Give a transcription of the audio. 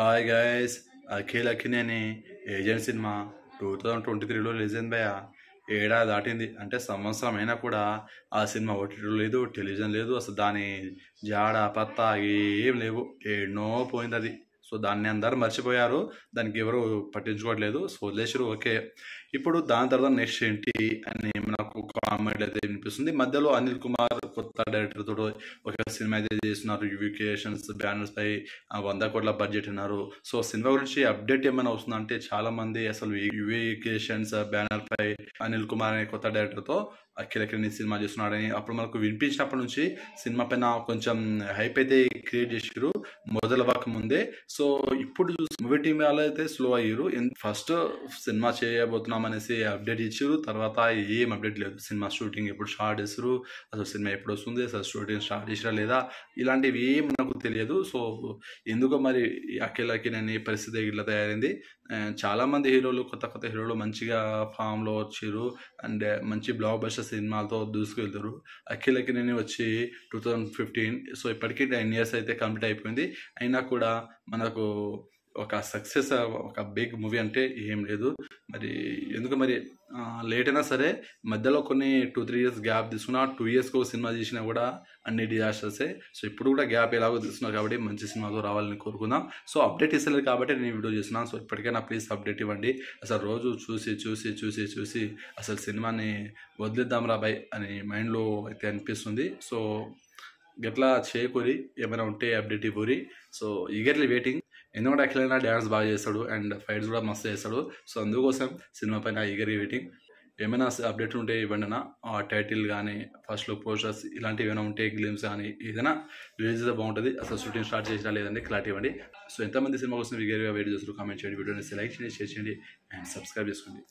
Hi guys, Akhil Akkineni Agent cinema 2023లో release అయింది భయ్య. ఏడాది దాటింది అంటే సంవత్సరం అయినా కూడా ఆ సినిమా ఓటీటీ లేదు, టెలివిజన్ లేదు, అసలు దాని జాడ పత్తా ఏం లేవు. ఎన్నో పోయింది అది. సో దాన్ని అందరు మర్చిపోయారు, దానికి ఎవరు పట్టించుకోవట్లేదు. సో వదిలేసారు. ఓకే, ఇప్పుడు దాని తర్వాత నెక్స్ట్ ఏంటి అని నాకు కామెంట్ అయితే వినిపిస్తుంది. మధ్యలో అనిల్ కుమార్ కొత్త డైరెక్టర్ తోటి ఒక సినిమా అయితే చేస్తున్నారు. యూవికేషన్స్ బ్యానర్స్ పై 100 కోట్ల బడ్జెట్ అన్నారు. సో సినిమా గురించి అప్డేట్ ఏమైనా వస్తుందంటే చాలా మంది అసలు యూవికేషన్స్ బ్యానర్ పై అనిల్ కుమార్ అనే కొత్త డైరెక్టర్ తో అఖిల్ అఖిల్ సినిమా చేస్తున్నాడని అప్పుడు మనకు వినిపించినప్పటి నుంచి సినిమా పైన కొంచెం హైప్ అయితే క్రియేట్ చేసారు మొదలవ్వక ముందే. సో ఇప్పుడు మూవీ టీం వాళ్ళు అయితే స్లో అయ్యారు. ఫస్ట్ సినిమా చేయబోతున్నాం అనేసి అప్డేట్ ఇచ్చారు, తర్వాత ఏం అప్డేట్ లేదు. సినిమా షూటింగ్ ఎప్పుడు స్టార్ట్ చేస్తారు, అసలు సినిమా ఎప్పుడు వస్తుంది, అసలు షూటింగ్ స్టార్ట్ చేసినా లేదా, ఇలాంటివి ఏం నాకు తెలియదు. సో ఎందుకో మరి అఖిల్ అఖిల్ అనే పరిస్థితి ఇట్లా తయారైంది. చాలా మంది హీరోలు, కొత్త కొత్త హీరోలు మంచిగా ఫామ్ లో వచ్చారు అండ్ మంచి బ్లాక్ బస్టర్ సినిమాలతో దూసుకెళ్తారు. అఖిల్ అఖిల్ వచ్చి 2015, సో ఇప్పటికీ 10 years అయితే కంప్లీట్ అయిపోయింది. అయినా కూడా మనకు ఒక సక్సెస్, ఒక బిగ్ మూవీ అంటే ఏం లేదు. మరి ఎందుకు మరి లేట్ అయినా సరే మధ్యలో కొన్ని 2-3 years గ్యాప్ తీసుకున్నా, 2 yearsకు సినిమా తీసినా కూడా అన్ని డిజాస్టర్సే. సో ఇప్పుడు కూడా గ్యాప్ ఎలాగో తీసుకున్నారు కాబట్టి మంచి సినిమాతో రావాలని కోరుకుందాం. సో అప్డేట్ ఇస్తలేదు కాబట్టి నేను వీడియో చేస్తున్నాను. సో ఇప్పటికైనా ప్లీజ్ అప్డేట్ ఇవ్వండి. అసలు రోజు చూసి చూసి చూసి చూసి అసలు సినిమాని వదిలేద్దాం రా బై అని మైండ్లో అయితే అనిపిస్తుంది. సో గట్లా చేయకూరి, ఏమైనా ఉంటే అప్డేట్ ఇవ్వరి. So eagerly waiting. ఎందుకంటే అఖిలైనా డ్యాన్స్ బాగా చేస్తాడు అండ్ ఫైట్స్ కూడా మస్తు చేస్తాడు. సో అందుకోసం సినిమా పైన ఈగర్లీ వెయిటింగ్. ఏమైనా అప్డేట్ ఉంటే ఇవ్వండి అన్న. టైటిల్ కానీ, ఫస్ట్ లుక్ పోస్టర్స్ ఇలాంటివి ఏమైనా ఉంటే, గ్లిమ్స్ కానీ ఏదైనా రిలీజ్ అయితే బాగుంటుంది. అసలు షూటింగ్ స్టార్ట్ చేసినా లేదండి క్లారిటీ ఇవ్వండి. సో ఎంతమంది సినిమా కోసం ఈగర్గా వెయిట్ చేస్తారు కామెంట్ చేయండి. వీడియోని లైక్ చేయండి, షేర్ చేయండి అండ్ సబ్స్క్రైబ్ చేసుకోండి.